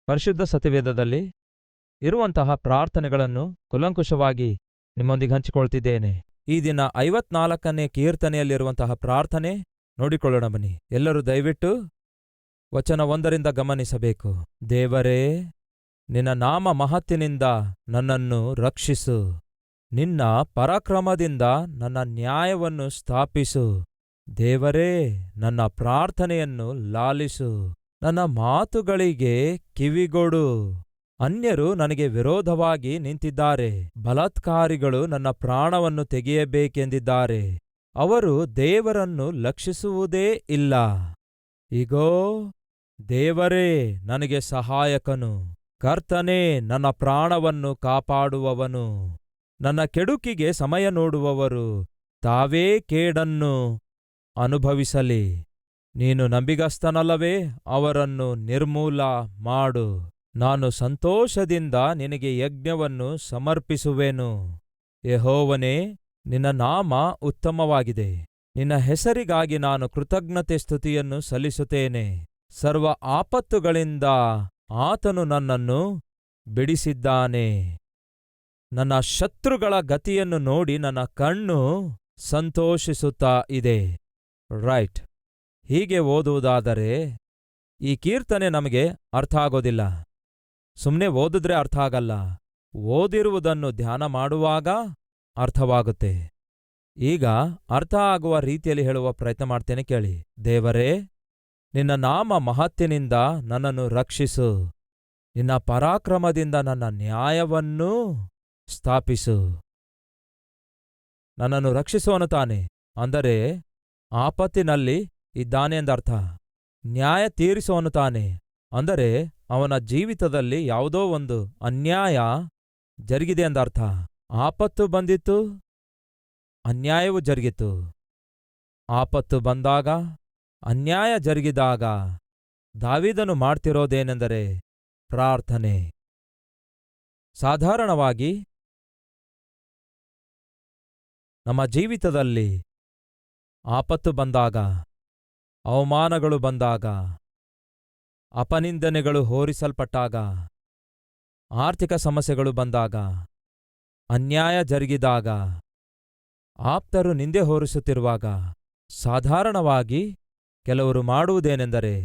ಪರಿಶುದ್ಧ ಸತ್ಯವೇದದಲ್ಲಿ ಇರುವಂತಹ ಪ್ರಾರ್ಥನೆಗಳನ್ನು ಕೂಲಂಕುಷವಾಗಿ ನಿಮ್ಮೊಂದಿಗೆ ಹಂಚಿಕೊಳ್ತಿದ್ದೇನೆ. ಈ ದಿನ 54ನೇ ಕೀರ್ತನೆಯಲ್ಲಿರುವಂತಹ ಪ್ರಾರ್ಥನೆ ನೋಡಿಕೊಳ್ಳೋಣ ಬನ್ನಿ. ಎಲ್ಲರೂ ದಯವಿಟ್ಟು ವಚನ 1ರಿಂದ ಗಮನಿಸಬೇಕು. ದೇವರೇ, ನಿನ್ನ ನಾಮ ಮಹತ್ತಿನಿಂದ ನನ್ನನ್ನು ರಕ್ಷಿಸು. ನಿನ್ನ ಪರಾಕ್ರಮದಿಂದ ನನ್ನ ನ್ಯಾಯವನ್ನು ಸ್ಥಾಪಿಸು. ದೇವರೇ, ನನ್ನ ಪ್ರಾರ್ಥನೆಯನ್ನು ಲಾಲಿಸು. ನನ್ನ ಮಾತುಗಳಿಗೆ ಕಿವಿಗೊಡು. ಅನ್ಯರು ನನಗೆ ವಿರೋಧವಾಗಿ ನಿಂತಿದ್ದಾರೆ. ಬಲಾತ್ಕಾರಿಗಳು ನನ್ನ ಪ್ರಾಣವನ್ನು ತೆಗೆಯಬೇಕೆಂದಿದ್ದಾರೆ. ಅವರು ದೇವರನ್ನು ಲಕ್ಷಿಸುವುದೇ ಇಲ್ಲ. ಇಗೋ, ದೇವರೇ ನನಗೆ ಸಹಾಯಕನು. ಕರ್ತನೇ ನನ್ನ ಪ್ರಾಣವನ್ನು ಕಾಪಾಡುವವನು. ನನ್ನ ಕೆಡುಕಿಗೆ ಸಮಯ ನೋಡುವವರು ತಾವೇ ಕೇಡನ್ನು ಅನುಭವಿಸಲಿ. ನೀನು ನಂಬಿಗಸ್ತನಲ್ಲವೇ? ಅವರನ್ನು ನಿರ್ಮೂಲ ಮಾಡು. ನಾನು ಸಂತೋಷದಿಂದ ನಿನಗೆ ಯಜ್ಞವನ್ನು ಸಮರ್ಪಿಸುವೆನು. ಯೆಹೋವನೇ, ನಿನ್ನ ನಾಮ ಉತ್ತಮವಾಗಿದೆ. ನಿನ್ನ ಹೆಸರಿಗಾಗಿ ನಾನು ಕೃತಜ್ಞತೆ ಸ್ತುತಿಯನ್ನು ಸಲ್ಲಿಸುತ್ತೇನೆ. ಸರ್ವ ಆಪತ್ತುಗಳಿಂದ ಆತನು ನನ್ನನ್ನು ಬಿಡಿಸಿದ್ದಾನೆ. ನನ್ನ ಶತ್ರುಗಳ ಗತಿಯನ್ನು ನೋಡಿ ನನ್ನ ಕಣ್ಣು ಸಂತೋಷಿಸುತ್ತಾ ಇದೆ. ರೈಟ್. ಹೀಗೆ ಓದುವುದಾದರೆ ಈ ಕೀರ್ತನೆ ನಮಗೆ ಅರ್ಥ ಆಗೋದಿಲ್ಲ. ಸುಮ್ಮನೆ ಓದಿದ್ರೆ ಅರ್ಥ ಆಗಲ್ಲ. ಓದಿರುವುದನ್ನು ಧ್ಯಾನ ಮಾಡುವಾಗ ಅರ್ಥವಾಗುತ್ತೆ. ಈಗ ಅರ್ಥ ಆಗುವ ರೀತಿಯಲ್ಲಿ ಹೇಳುವ ಪ್ರಯತ್ನ ಮಾಡ್ತೇನೆ, ಕೇಳಿ. ದೇವರೇ, ನಿನ್ನ ನಾಮ ಮಹತ್ತಿನಿಂದ ನನ್ನನ್ನು ರಕ್ಷಿಸು. ನಿನ್ನ ಪರಾಕ್ರಮದಿಂದ ನನ್ನ ನ್ಯಾಯವನ್ನೂ ಸ್ಥಾಪಿಸು. ನನ್ನನ್ನು ರಕ್ಷಿಸುವನು ತಾನೆ, ಅಂದರೆ ಆಪತ್ತಿನಲ್ಲಿ ಇದ್ದಾನೆ ಎಂದರ್ಥ. ನ್ಯಾಯ ತೀರಿಸುವನು ತಾನೆ, ಅಂದರೆ ಅವನ ಜೀವಿತದಲ್ಲಿ ಯಾವುದೋ ಒಂದು ಅನ್ಯಾಯ ಜರುಗಿದೆ ಎಂದರ್ಥ. ಆಪತ್ತು ಬಂದಿತ್ತು, ಅನ್ಯಾಯವೂ ಜರುಗಿತು. ಆಪತ್ತು ಬಂದಾಗ, ಅನ್ಯಾಯ ಜರುಗಿದಾಗ ದಾವೀದನು ಮಾಡ್ತಿರೋದೇನೆಂದರೆ ಪ್ರಾರ್ಥನೆ. ಸಾಧಾರಣವಾಗಿ ನಮ್ಮ ಜೀವಿತದಲ್ಲಿ ಆಪತ್ತು ಬಂದಾಗ, ಅವಮಾನಗಳು ಬಂದಾಗ, ಅಪನಿಂದನೆಗಳು ಹೋರಿಸಲ್ಪಟ್ಟಾಗ, ಆರ್ಥಿಕ ಸಮಸ್ಯೆಗಳು ಬಂದಾಗ, ಅನ್ಯಾಯ ಜರುಗಿದಾಗ, ಆಪ್ತರು ನಿಂದೆ ಹೊರಿಸುತ್ತಿರುವಾಗ ಸಾಧಾರಣವಾಗಿ ಕೆಲವರು ಮಾಡುವುದೇನೆಂದರೆ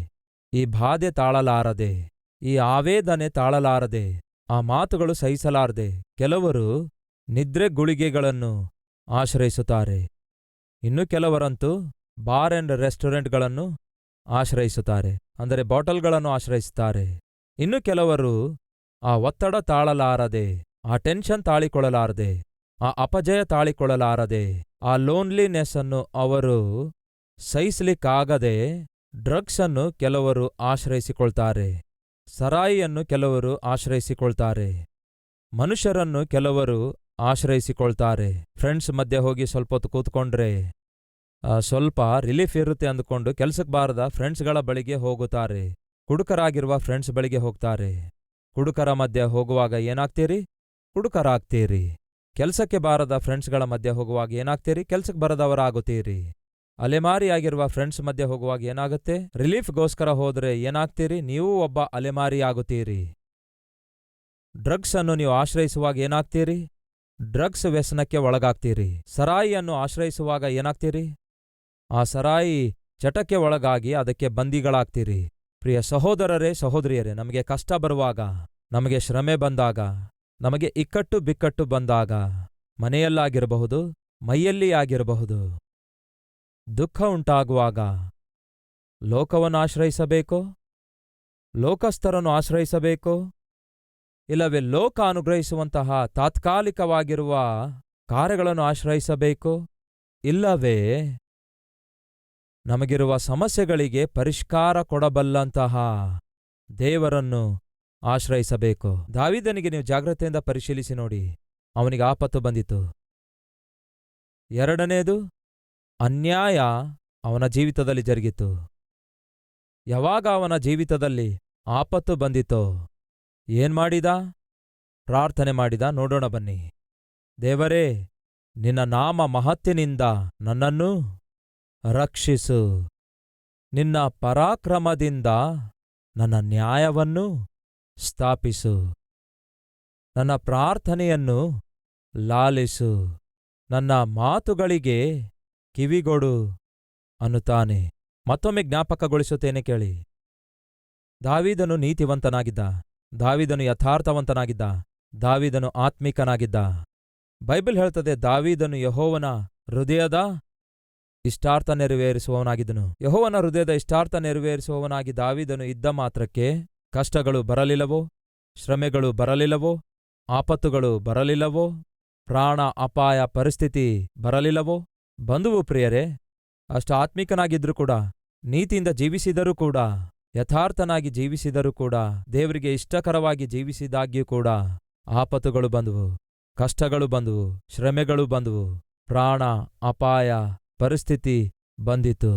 ಈ ಬಾಧೆ ತಾಳಲಾರದೆ, ಈ ಆವೇದನೆ ತಾಳಲಾರದೆ, ಆ ಮಾತುಗಳು ಸಹಿಸಲಾರದೆ ಕೆಲವರು ನಿದ್ರೆ ಗುಳಿಗೆಗಳನ್ನು ಆಶ್ರಯಿಸುತ್ತಾರೆ. ಇನ್ನು ಕೆಲವರಂತೂ ಬಾರ್ ಅಂಡ್ ರೆಸ್ಟೋರೆಂಟ್ಗಳನ್ನು ಆಶ್ರಯಿಸುತ್ತಾರೆ, ಅಂದರೆ ಬಾಟಲ್ಗಳನ್ನು ಆಶ್ರಯಿಸುತ್ತಾರೆ. ಇನ್ನು ಕೆಲವರು ಆ ಒತ್ತಡ ತಾಳಲಾರದೆ, ಆ ಟೆನ್ಷನ್ ತಾಳಿಕೊಳ್ಳಲಾರದೆ, ಆ ಅಪಜಯ ತಾಳಿಕೊಳ್ಳಲಾರದೆ, ಆ ಲೋನ್ಲಿನೆಸ್ ಅನ್ನು ಅವರು ಸಹಿಸಲಿಕ್ಕಾಗದೆ ಡ್ರಗ್ಸ್ ಅನ್ನು ಕೆಲವರು ಆಶ್ರಯಿಸಿಕೊಳ್ತಾರೆ. ಸರಾಯಿಯನ್ನು ಕೆಲವರು ಆಶ್ರಯಿಸಿಕೊಳ್ತಾರೆ. ಮನುಷ್ಯರನ್ನು ಕೆಲವರು ಆಶ್ರಯಿಸಿಕೊಳ್ತಾರೆ. ಫ್ರೆಂಡ್ಸ್ ಮಧ್ಯೆ ಹೋಗಿ ಸ್ವಲ್ಪ ಹೊತ್ತು ಕೂತ್ಕೊಂಡ್ರೆ ಸ್ವಲ್ಪ ರಿಲೀಫ್ ಇರುತ್ತೆ ಅಂದುಕೊಂಡು ಕೆಲ್ಸಕ್ಕೆ ಬಾರದ ಫ್ರೆಂಡ್ಸ್ಗಳ ಬಳಿಗೆ ಹೋಗುತ್ತಾರೆ. ಕುಡುಕರಾಗಿರುವ ಫ್ರೆಂಡ್ಸ್ ಬಳಿಗೆ ಹೋಗ್ತಾರೆ. ಕುಡುಕರ ಮಧ್ಯೆ ಹೋಗುವಾಗ ಏನಾಗ್ತೀರಿ? ಕುಡುಕರಾಗ್ತೀರಿ. ಕೆಲ್ಸಕ್ಕೆ ಬಾರದ ಫ್ರೆಂಡ್ಸ್ಗಳ ಮಧ್ಯೆ ಹೋಗುವಾಗ ಏನಾಗ್ತೀರಿ? ಕೆಲ್ಸಕ್ಕೆ ಬರದವರಾಗುತ್ತೀರಿ. ಅಲೆಮಾರಿಯಾಗಿರುವ ಫ್ರೆಂಡ್ಸ್ ಮಧ್ಯೆ ಹೋಗುವಾಗ ಏನಾಗುತ್ತೆ? ರಿಲೀಫ್ಗೋಸ್ಕರ ಹೋದ್ರೆ ಏನಾಗ್ತೀರಿ? ನೀವೂ ಒಬ್ಬ ಅಲೆಮಾರಿಯಾಗುತ್ತೀರಿ. ಡ್ರಗ್ಸ್ ಅನ್ನು ನೀವು ಆಶ್ರಯಿಸುವಾಗ ಏನಾಗ್ತೀರಿ? ಡ್ರಗ್ಸ್ ವ್ಯಸನಕ್ಕೆ ಒಳಗಾಗ್ತೀರಿ. ಸರಾಯಿಯನ್ನು ಆಶ್ರಯಿಸುವಾಗ ಏನಾಗ್ತೀರಿ? ಆ ಸರಾಯಿ ಚಟಕ್ಕೆ ಒಳಗಾಗಿ ಅದಕ್ಕೆ ಬಂದಿಗಳಾಗ್ತೀರಿ. ಪ್ರಿಯ ಸಹೋದರರೇ, ಸಹೋದರಿಯರೇ, ನಮಗೆ ಕಷ್ಟ ಬರುವಾಗ, ನಮಗೆ ಶ್ರಮೆ ಬಂದಾಗ, ನಮಗೆ ಇಕ್ಕಟ್ಟು ಬಿಕ್ಕಟ್ಟು ಬಂದಾಗ, ಮನೆಯಲ್ಲಾಗಿರಬಹುದು, ಮೈಯಲ್ಲಿ ಆಗಿರಬಹುದು, ದುಃಖ ಉಂಟಾಗುವಾಗ ಲೋಕವನ್ನು ಆಶ್ರಯಿಸಬೇಕೋ? ಲೋಕಸ್ಥರನ್ನು ಆಶ್ರಯಿಸಬೇಕೋ? ಇಲ್ಲವೇ ಲೋಕ ಅನುಗ್ರಹಿಸುವಂತಹ ತಾತ್ಕಾಲಿಕವಾಗಿರುವ ಕಾರ್ಯಗಳನ್ನು ಆಶ್ರಯಿಸಬೇಕೋ? ಇಲ್ಲವೇ ನಮಗಿರುವ ಸಮಸ್ಯೆಗಳಿಗೆ ಪರಿಷ್ಕಾರ ಕೊಡಬಲ್ಲಂತಹ ದೇವರನ್ನು ಆಶ್ರಯಿಸಬೇಕು. ದಾವೀದನಿಗೆ ನೀವು ಜಾಗ್ರತೆಯಿಂದ ಪರಿಶೀಲಿಸಿ ನೋಡಿ. ಅವನಿಗೆ ಆಪತ್ತು ಬಂದಿತು. ಎರಡನೇದು, ಅನ್ಯಾಯ ಅವನ ಜೀವಿತದಲ್ಲಿ ಜರುಗಿತು. ಯಾವಾಗ ಅವನ ಜೀವಿತದಲ್ಲಿ ಆಪತ್ತು ಬಂದಿತೋ ಏನ್ಮಾಡಿದ? ಪ್ರಾರ್ಥನೆ ಮಾಡಿದ. ನೋಡೋಣ ಬನ್ನಿ. ದೇವರೇ, ನಿನ್ನ ನಾಮ ಮಹತ್ತಿನಿಂದ ನನ್ನನ್ನು ರಕ್ಷಿಸು. ನಿನ್ನ ಪರಾಕ್ರಮದಿಂದ ನನ್ನ ನ್ಯಾಯವನ್ನು ಸ್ಥಾಪಿಸು. ನನ್ನ ಪ್ರಾರ್ಥನೆಯನ್ನು ಲಾಲಿಸು. ನನ್ನ ಮಾತುಗಳಿಗೆ ಕಿವಿಗೊಡು ಅನ್ನುತ್ತಾನೆ. ಮತ್ತೊಮ್ಮೆ ಜ್ಞಾಪಕಗೊಳಿಸುತ್ತೇನೆ ಕೇಳಿ. ದಾವೀದನು ನೀತಿವಂತನಾಗಿದ್ದ, ದಾವೀದನು ಯಥಾರ್ಥವಂತನಾಗಿದ್ದ, ದಾವೀದನು ಆತ್ಮಿಕನಾಗಿದ್ದ. ಬೈಬಲ್ ಹೇಳ್ತದೆ, ದಾವೀದನು ಯೆಹೋವನ ಹೃದಯದ ಇಷ್ಟಾರ್ಥ ನೆರವೇರಿಸುವವನಾಗಿದ್ದನು. ಯೆಹೋವನ ಹೃದಯದ ಇಷ್ಟಾರ್ಥ ನೆರವೇರಿಸುವವನಾಗಿ ದಾವೀದನು ಇದ್ದ ಮಾತ್ರಕ್ಕೆ ಕಷ್ಟಗಳು ಬರಲಿಲ್ಲವೋ, ಶ್ರಮೆಗಳು ಬರಲಿಲ್ಲವೋ, ಆಪತ್ತುಗಳು ಬರಲಿಲ್ಲವೋ, ಪ್ರಾಣ ಅಪಾಯ ಪರಿಸ್ಥಿತಿ ಬರಲಿಲ್ಲವೋ? ಬಂದುವು ಪ್ರಿಯರೇ. ಅಷ್ಟು ಆತ್ಮಿಕನಾಗಿದ್ರೂ ಕೂಡ, ನೀತಿಯಿಂದ ಜೀವಿಸಿದರೂ ಕೂಡ, ಯಥಾರ್ಥನಾಗಿ ಜೀವಿಸಿದರೂ ಕೂಡ, ದೇವರಿಗೆ ಇಷ್ಟಕರವಾಗಿ ಜೀವಿಸಿದಾಗ್ಯೂ ಕೂಡ ಆಪತ್ತುಗಳು ಬಂದುವು, ಕಷ್ಟಗಳು ಬಂದುವು, ಶ್ರಮೆಗಳು ಬಂದುವು, ಪ್ರಾಣ ಅಪಾಯ ಪರಿಸ್ಥಿತಿ ಬಂದಿತು.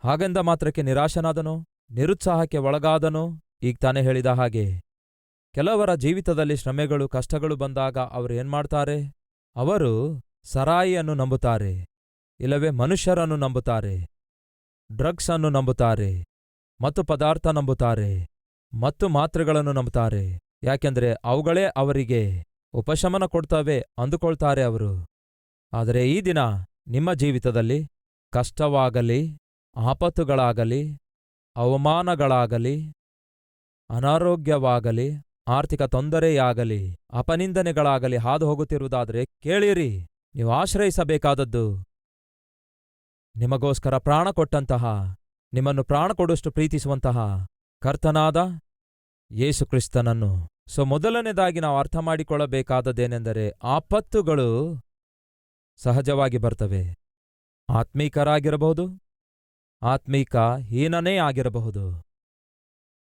ಹಾಗೆಂದ ಮಾತ್ರಕ್ಕೆ ನಿರಾಶನಾದನೋ, ನಿರುತ್ಸಾಹಕ್ಕೆ ಒಳಗಾದನೋ? ಈಗ ತಾನೇ ಹೇಳಿದ ಹಾಗೆ ಕೆಲವರ ಜೀವಿತದಲ್ಲಿ ಶ್ರಮೆಗಳು ಕಷ್ಟಗಳು ಬಂದಾಗ ಅವರು ಏನ್ಮಾಡ್ತಾರೆ? ಅವರು ಸರಾಯಿಯನ್ನು ನಂಬುತ್ತಾರೆ, ಇಲ್ಲವೇ ಮನುಷ್ಯರನ್ನು ನಂಬುತ್ತಾರೆ, ಡ್ರಗ್ಸ್ ಅನ್ನು ನಂಬುತ್ತಾರೆ, ಮತ್ತು ಪದಾರ್ಥ ನಂಬುತ್ತಾರೆ, ಮತ್ತು ಮಾತ್ರೆಗಳನ್ನು ನಂಬುತ್ತಾರೆ. ಯಾಕೆಂದರೆ ಅವುಗಳೇ ಅವರಿಗೆ ಉಪಶಮನ ಕೊಡ್ತವೆ ಅಂದುಕೊಳ್ತಾರೆ ಅವರು. ಆದರೆ ಈ ದಿನ ನಿಮ್ಮ ಜೀವಿತದಲ್ಲಿ ಕಷ್ಟವಾಗಲಿ, ಆಪತ್ತುಗಳಾಗಲಿ, ಅವಮಾನಗಳಾಗಲಿ, ಅನಾರೋಗ್ಯವಾಗಲಿ, ಆರ್ಥಿಕ ತೊಂದರೆಯಾಗಲಿ, ಅಪನಿಂದನೆಗಳಾಗಲಿ ಹಾದು ಹೋಗುತ್ತಿರುವುದಾದರೆ ಕೇಳಿರಿ. ನೀವು ಆಶ್ರಯಿಸಬೇಕಾದದ್ದು ನಿಮಗೋಸ್ಕರ ಪ್ರಾಣ ಕೊಟ್ಟಂತಹ, ನಿಮ್ಮನ್ನು ಪ್ರಾಣ ಕೊಡುವಷ್ಟು ಪ್ರೀತಿಸುವಂತಹ ಕರ್ತನಾದ ಯೇಸುಕ್ರಿಸ್ತನನ್ನು. ಮೊದಲನೇದಾಗಿ ನಾವು ಅರ್ಥ ಮಾಡಿಕೊಳ್ಳಬೇಕಾದದ್ದೇನೆಂದರೆ, ಆಪತ್ತುಗಳು ಸಹಜವಾಗಿ ಬರ್ತವೆ. ಆತ್ಮೀಕರಾಗಿರಬಹುದು, ಆತ್ಮೀಕ ಹೀನನೇ ಆಗಿರಬಹುದು,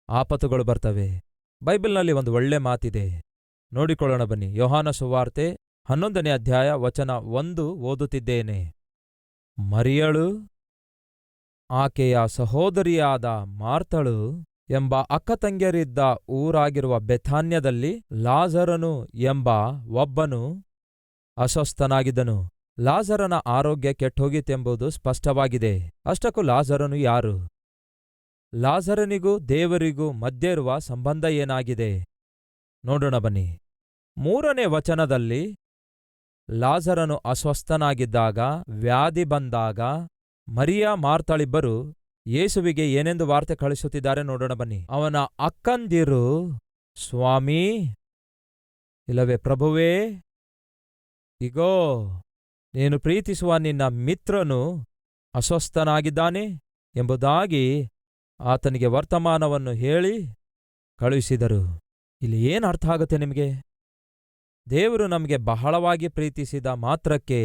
ಆಪತ್ತುಗಳು ಬರ್ತವೆ. ಬೈಬಲ್ನಲ್ಲಿ ಒಂದು ಒಳ್ಳೆ ಮಾತಿದೆ, ನೋಡಿಕೊಳ್ಳೋಣ ಬನ್ನಿ. ಯೋಹಾನ ಸುವಾರ್ತೆ 11ನೇ ಅಧ್ಯಾಯ ವಚನ 1 ಓದುತ್ತಿದ್ದೇನೆ. ಮರಿಯಳು, ಆಕೆಯ ಸಹೋದರಿಯಾದ ಮಾರ್ತಳು ಎಂಬ ಅಕ್ಕತಂಗಿಯರಿದ್ದ ಊರಾಗಿರುವ ಬೆಥಾನ್ಯದಲ್ಲಿ ಲಾಜರನು ಎಂಬ ಒಬ್ಬನು ಅಸ್ವಸ್ಥನಾಗಿದ್ದನು. ಲಾಜರನ ಆರೋಗ್ಯ ಕೆಟ್ಟೋಗಿತ್ತೆಂಬುದು ಸ್ಪಷ್ಟವಾಗಿದೆ. ಅಷ್ಟಕ್ಕೂ ಲಾಜರನು ಯಾರು? ಲಾಜರನಿಗೂ ದೇವರಿಗೂ ಮಧ್ಯೆ ಇರುವ ಸಂಬಂಧ ಏನಾಗಿದೆ? ನೋಡೋಣ ಬನ್ನಿ. 3ನೇ ವಚನದಲ್ಲಿ ಲಾಜರನು ಅಸ್ವಸ್ಥನಾಗಿದ್ದಾಗ, ವ್ಯಾಧಿ ಬಂದಾಗ, ಮರಿಯ ಮಾರ್ತಳಿಬ್ಬರು ಯೇಸುವಿಗೆ ಏನೆಂದು ವಾರ್ತೆ ಕಳಿಸುತ್ತಿದ್ದಾರೆ ನೋಡೋಣ ಬನ್ನಿ. ಅವನ ಅಕ್ಕಂದಿರು, ಸ್ವಾಮೀ, ಇಲ್ಲವೇ ಪ್ರಭುವೇ, ಇಗೋ, ನೀನು ಪ್ರೀತಿಸುವ ನಿನ್ನ ಮಿತ್ರನು ಅಸ್ವಸ್ಥನಾಗಿದ್ದಾನೆ ಎಂಬುದಾಗಿ ಆತನಿಗೆ ವರ್ತಮಾನವನ್ನು ಹೇಳಿ ಕಳುಹಿಸಿದರು. ಇಲ್ಲಿ ಏನು ಅರ್ಥ ಆಗುತ್ತೆ ನಿಮಗೆ? ದೇವರು ನಮಗೆ ಬಹಳವಾಗಿ ಪ್ರೀತಿಸಿದ ಮಾತ್ರಕ್ಕೆ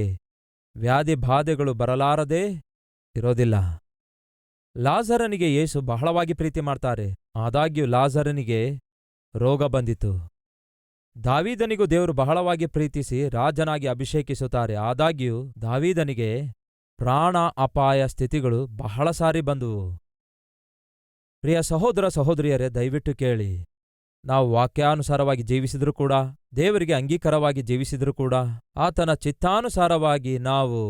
ವ್ಯಾಧಿ ಬಾಧೆಗಳು ಬರಲಾರದೇ ಇರೋದಿಲ್ಲ. ಲಾಜರನಿಗೆ ಯೇಸು ಬಹಳವಾಗಿ ಪ್ರೀತಿ ಮಾಡ್ತಾರೆ, ಆದಾಗ್ಯೂ ಲಾಜರನಿಗೆ ರೋಗ ಬಂದಿತು. ದಾವೀದನಿಗೂ ದೇವರು ಬಹಳವಾಗಿ ಪ್ರೀತಿಸಿ ರಾಜನಾಗಿ ಅಭಿಷೇಕಿಸುತ್ತಾರೆ, ಆದಾಗ್ಯೂ ದಾವೀದನಿಗೆ ಪ್ರಾಣ ಅಪಾಯ ಸ್ಥಿತಿಗಳು ಬಹಳ ಸಾರಿ ಬಂದುವು. ಪ್ರಿಯ ಸಹೋದರ ಸಹೋದರಿಯರೇ, ದಯವಿಟ್ಟು ಕೇಳಿ. ನಾವು ವಾಕ್ಯಾನುಸಾರವಾಗಿ ಜೀವಿಸಿದರೂ ಕೂಡ, ದೇವರಿಗೆ ಅಂಗೀಕಾರವಾಗಿ ಜೀವಿಸಿದರೂ ಕೂಡ, ಆತನ ಚಿತ್ತಾನುಸಾರವಾಗಿ ನಾವು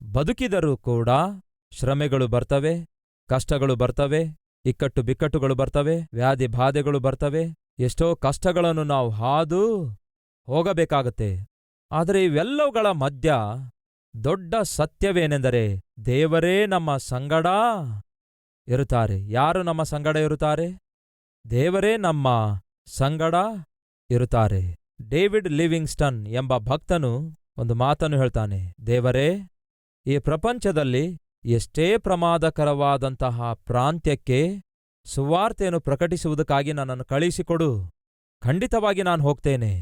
ಬದುಕಿದರೂ ಕೂಡ ಶ್ರಮೆಗಳು ಬರ್ತವೆ, ಕಷ್ಟಗಳು ಬರ್ತವೆ, ಇಕ್ಕಟ್ಟು ಬಿಕ್ಕಟ್ಟುಗಳು ಬರ್ತವೆ, ವ್ಯಾಧಿ ಬಾಧೆಗಳು ಬರ್ತವೆ, ಎಷ್ಟೋ ಕಷ್ಟಗಳನ್ನು ನಾವು ಹಾದು ಹೋಗಬೇಕಾಗತ್ತೆ. ಆದರೆ ಇವೆಲ್ಲವುಗಳ ಮಧ್ಯ ದೊಡ್ಡ ಸತ್ಯವೇನೆಂದರೆ, ದೇವರೇ ನಮ್ಮ ಸಂಗಡ ಇರುತ್ತಾರೆ. ಯಾರು ನಮ್ಮ ಸಂಗಡ ಇರುತ್ತಾರೆ? ದೇವರೇ ನಮ್ಮ ಸಂಗಡ ಇರುತ್ತಾರೆ. ಡೇವಿಡ್ ಲಿವಿಂಗ್ಸ್ಟನ್ ಎಂಬ ಭಕ್ತನು ಒಂದು ಮಾತನ್ನು ಹೇಳ್ತಾನೆ, ದೇವರೇ, ಈ ಪ್ರಪಂಚದಲ್ಲಿ ಎಷ್ಟೇ ಪ್ರಮಾದಕರವಾದಂತಹ ಪ್ರಾಂತ್ಯಕ್ಕೆ ಸುವಾರ್ತೆಯನ್ನು ಪ್ರಕಟಿಸುವುದಕ್ಕಾಗಿ ನನ್ನನ್ನು ಕಳುಹಿಸಿಕೊಡು. ಖಂಡಿತವಾಗಿ ನಾನು ಹೋಗ್ತೇನೆ.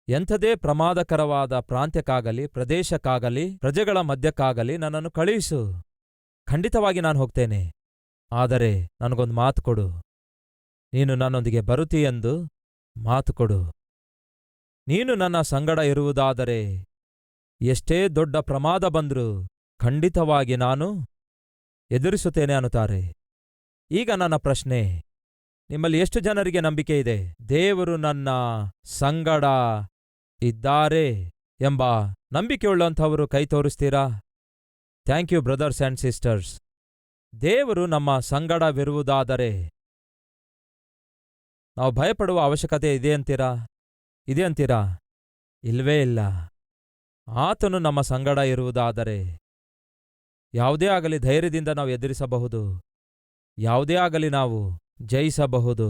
ಎಂಥದೇ ಪ್ರಮಾದಕರವಾದ ಪ್ರಾಂತ್ಯಕ್ಕಾಗಲಿ, ಪ್ರದೇಶಕ್ಕಾಗಲಿ, ಪ್ರಜೆಗಳ ಮಧ್ಯಕ್ಕಾಗಲಿ ನನ್ನನ್ನು ಕಳುಹಿಸು. ಖಂಡಿತವಾಗಿ ನಾನು ಹೋಗ್ತೇನೆ. ಆದರೆ ನನಗೊಂದು ಮಾತು ಕೊಡು. ನೀನು ನನ್ನೊಂದಿಗೆ ಬರುತ್ತೀಯೆಂದು ಮಾತು ಕೊಡು. ನೀನು ನನ್ನ ಸಂಗಡ ಇರುವುದಾದರೆ ಎಷ್ಟೇ ದೊಡ್ಡ ಪ್ರಮಾದ ಬಂದರೂ ಖಂಡಿತವಾಗಿ ನಾನು ಎದುರಿಸುತ್ತೇನೆ ಅನ್ನುತ್ತಾರೆ. ಈಗ ನನ್ನ ಪ್ರಶ್ನೆ, ನಿಮ್ಮಲ್ಲಿ ಎಷ್ಟು ಜನರಿಗೆ ನಂಬಿಕೆ ಇದೆ ದೇವರು ನನ್ನ ಸಂಗಡ ಇದ್ದಾರೆ ಎಂಬ ನಂಬಿಕೆಯುಳ್ಳಂಥವರು ಕೈ ತೋರಿಸ್ತೀರಾ? Thank you brothers and sisters. ದೇವರು ನಮ್ಮ ಸಂಗಡವಿರುವುದಾದರೆ ನಾವು ಭಯಪಡುವ ಅವಶ್ಯಕತೆ ಇದೆ ಅಂತೀರಾ? ಇಲ್ವೇ ಇಲ್ಲ. ಆತನು ನಮ್ಮ ಸಂಗಡ ಇರುವುದಾದರೆ ಯಾವುದೇ ಆಗಲಿ ಧೈರ್ಯದಿಂದ ನಾವು ಎದುರಿಸಬಹುದು, ಯಾವುದೇ ಆಗಲಿ ನಾವು ಜಯಿಸಬಹುದು.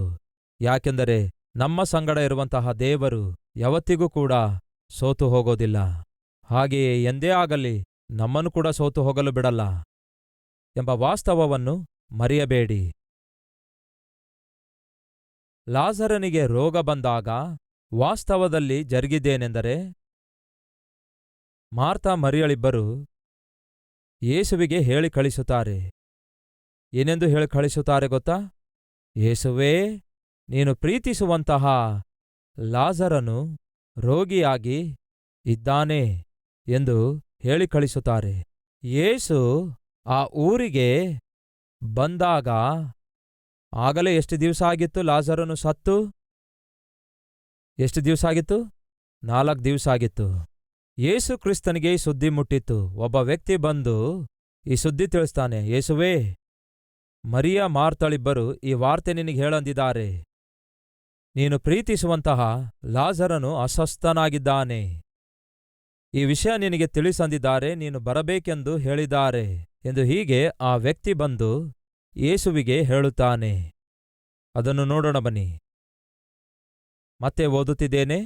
ಯಾಕೆಂದರೆ ನಮ್ಮ ಸಂಗಡ ಇರುವಂತಹ ದೇವರು ಯಾವತ್ತಿಗೂ ಕೂಡ ಸೋತು ಹೋಗೋದಿಲ್ಲ. ಹಾಗೆಯೇ ಎಂದೇ ಆಗಲಿ ನಮ್ಮನ್ನು ಕೂಡ ಸೋತು ಹೋಗಲು ಬಿಡಲ್ಲ ಎಂಬ ವಾಸ್ತವವನ್ನು ಮರೆಯಬೇಡಿ. ಲಾಜರನಿಗೆ ರೋಗ ಬಂದಾಗ ವಾಸ್ತವದಲ್ಲಿ ಜರುಗಿದ್ದೇನೆಂದರೆ, ಮಾರ್ತಾ ಮರಿಯಳಿಬ್ಬರು ಯೇಸುವಿಗೆ ಹೇಳಿ ಕಳಿಸುತ್ತಾರೆ. ಏನೆಂದು ಹೇಳಿ ಕಳಿಸುತ್ತಾರೆ ಗೊತ್ತಾ? ಯೇಸುವೇ, ನೀನು ಪ್ರೀತಿಸುವಂತಹ ಲಾಜರನು ರೋಗಿಯಾಗಿ ಇದ್ದಾನೆ ಎಂದು ಹೇಳಿ ಕಳಿಸುತ್ತಾರೆ. ಯೇಸು ಆ ಊರಿಗೆ ಬಂದಾಗ ಆಗಲೇ ಎಷ್ಟು ದಿವಸ ಆಗಿತ್ತು ಲಾಜರನು ಸತ್ತು? ಎಷ್ಟು ದಿವಸ ಆಗಿತ್ತು? 4 ದಿವಸ ಆಗಿತ್ತು. ಯೇಸು ಕ್ರಿಸ್ತನಿಗೆ ಈ ಸುದ್ದಿ ಮುಟ್ಟಿತ್ತು. ಒಬ್ಬ ವ್ಯಕ್ತಿ ಬಂದು ಈ ಸುದ್ದಿ ತಿಳಿಸ್ತಾನೆ, ಯೇಸುವೇ, ಮರಿಯ ಮಾರ್ತಳಿಬ್ಬರು ಈ ವಾರ್ತೆ ನಿನಗೆ ಹೇಳಂದಿದ್ದಾರೆ. ನೀನು ಪ್ರೀತಿಸುವಂತಹ ಲಾಜರನು ಅಸ್ವಸ್ಥನಾಗಿದ್ದಾನೆ. ಈ ವಿಷಯ ನಿನಗೆ ತಿಳಿಸಂದಿದ್ದಾರೆ, ನೀನು ಬರಬೇಕೆಂದು ಹೇಳಿದ್ದಾರೆ ಎಂದು ಹೀಗೆ ಆ ವ್ಯಕ್ತಿ ಬಂದು ಯೇಸುವಿಗೆ ಹೇಳುತ್ತಾನೆ. ಅದನ್ನು ನೋಡೋಣ ಬನ್ನಿ. ಮತ್ತೆ ಓದುತ್ತಿದ್ದೇನೆ.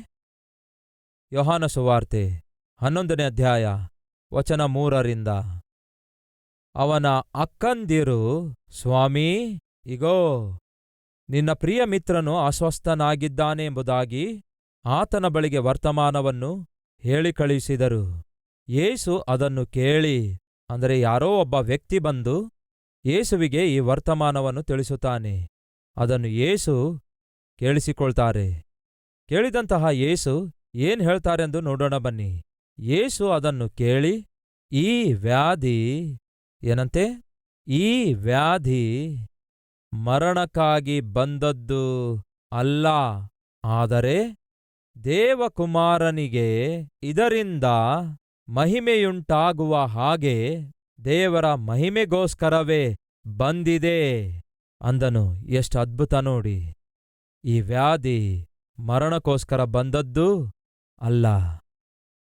ಯೋಹಾನ ಸುವಾರ್ತೆ 11ನೇ ಅಧ್ಯಾಯ ವಚನ 3ರಿಂದ. ಅವನ ಅಕ್ಕಂದಿರು, ಸ್ವಾಮೀ, ಇಗೋ, ನಿನ್ನ ಪ್ರಿಯ ಮಿತ್ರನು ಅಸ್ವಸ್ಥನಾಗಿದ್ದಾನೆ ಎಂಬುದಾಗಿ ಆತನ ಬಳಿಗೆ ವರ್ತಮಾನವನ್ನು ಹೇಳಿ ಕಳುಹಿಸಿದರು. ಯೇಸು ಅದನ್ನು ಕೇಳಿ, ಅಂದರೆ ಯಾರೋ ಒಬ್ಬ ವ್ಯಕ್ತಿ ಬಂದು ಯೇಸುವಿಗೆ ಈ ವರ್ತಮಾನವನ್ನು ತಿಳಿಸುತ್ತಾನೆ. ಅದನ್ನು ಯೇಸು ಕೇಳಿಸಿಕೊಳ್ತಾರೆ. ಕೇಳಿದಂತಹ ಯೇಸು ಏನ್ ಹೇಳ್ತಾರೆಂದು ನೋಡೋಣ ಬನ್ನಿ. ಯೇಸು ಅದನ್ನು ಕೇಳಿ, ಈ ವ್ಯಾಧಿ ಏನಂತೆ? ಈ ವ್ಯಾಧಿ ಮರಣಕ್ಕಾಗಿ ಬಂದದ್ದು ಅಲ್ಲ, ಆದರೆ ದೇವಕುಮಾರನಿಗೆ ಇದರಿಂದ ಮಹಿಮೆಯುಂಟಾಗುವ ಹಾಗೆ ದೇವರ ಮಹಿಮೆಗೋಸ್ಕರವೇ ಬಂದಿದೆ ಅಂದನು. ಎಷ್ಟು ಅದ್ಭುತ ನೋಡಿ! ಈ ವ್ಯಾಧಿ ಮರಣಕ್ಕೋಸ್ಕರ ಬಂದದ್ದು ಅಲ್ಲ.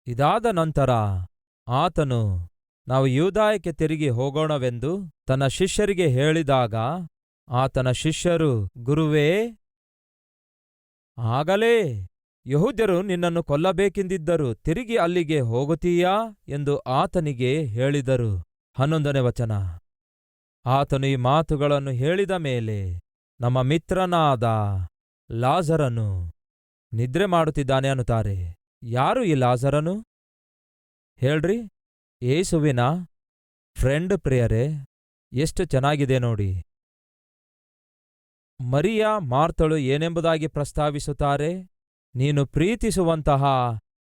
ಇದಾದ ನಂತರ ಆತನು ನಾವು ಯೂದಾಯಕ್ಕೆ ತಿರುಗಿ ಹೋಗೋಣವೆಂದು ತನ್ನ ಶಿಷ್ಯರಿಗೆ ಹೇಳಿದಾಗ ಆತನ ಶಿಷ್ಯರು, ಗುರುವೇ, ಆಗಲೇ ಯೆಹೂದ್ಯರು ನಿನ್ನನ್ನು ಕೊಲ್ಲಬೇಕೆಂದಿದ್ದರು, ತಿರುಗಿ ಅಲ್ಲಿಗೆ ಹೋಗುತ್ತೀಯಾ ಎಂದು ಆತನಿಗೆ ಹೇಳಿದರು. 11ನೇ ವಚನ. ಆತನು ಈ ಮಾತುಗಳನ್ನು ಹೇಳಿದ ಮೇಲೆ ನಮ್ಮ ಮಿತ್ರನಾದ ಲಾಜರನು ನಿದ್ರೆ ಮಾಡುತ್ತಿದ್ದಾನೆ ಅನ್ನುತ್ತಾರೆ. ಯಾರು ಈ ಲಾಜರನು? ಹೇಳ್ರಿ. ಯೇಸುವಿನ ಫ್ರೆಂಡ್ ಪ್ರಿಯರೇ, ಎಷ್ಟು ಚೆನ್ನಾಗಿದೆ ನೋಡಿ. ಮರಿಯ ಮಾರ್ತಳು ಏನೆಂಬುದಾಗಿ ಪ್ರಸ್ತಾವಿಸುತ್ತಾರೆ? ನೀನು ಪ್ರೀತಿಸುವಂತಹ